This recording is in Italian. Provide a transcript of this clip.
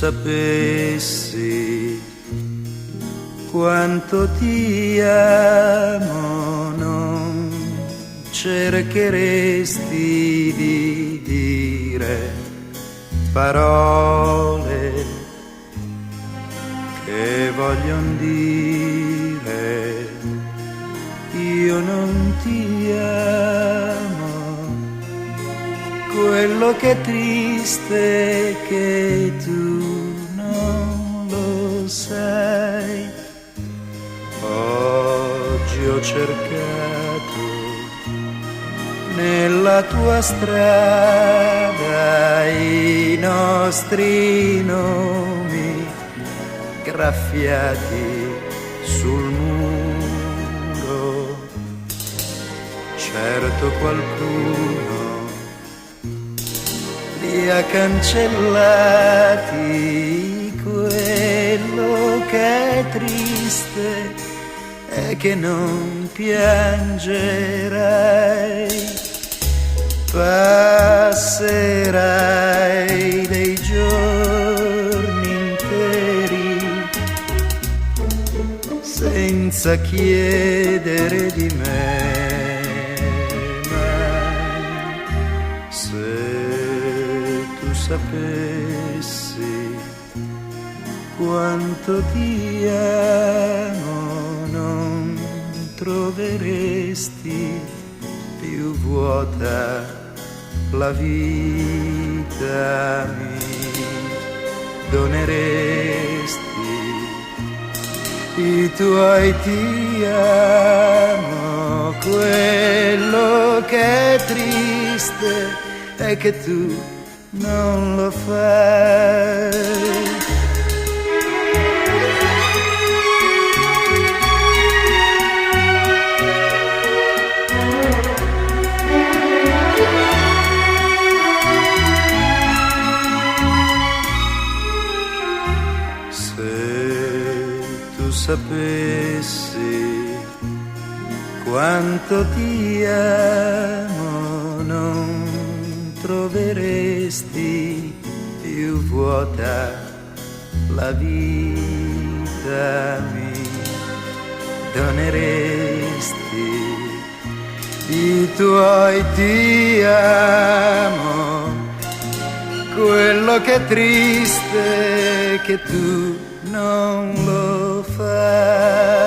sapessi quanto ti amo, non cercheresti di dire parole che voglion dire io non ti amo. Quello che è triste è che tu non lo sai. Oggi ho cercato nella tua strada i nostri nomi graffiati sul muro. Certo qualcuno li ha cancellati. Quello che è triste è che non piangerai. Passerai dei giorni interi senza chiedere di me, ma se tu sapessi quanto ti amo, non troveresti più vuota la vita, mi doneresti i tuoi ti amo. Quello che è triste è che tu non lo fai. Sapessi quanto ti amo, non troveresti più vuota la vita, mi doneresti i tuoi ti amo. Quello che è triste è che tu non lo fai.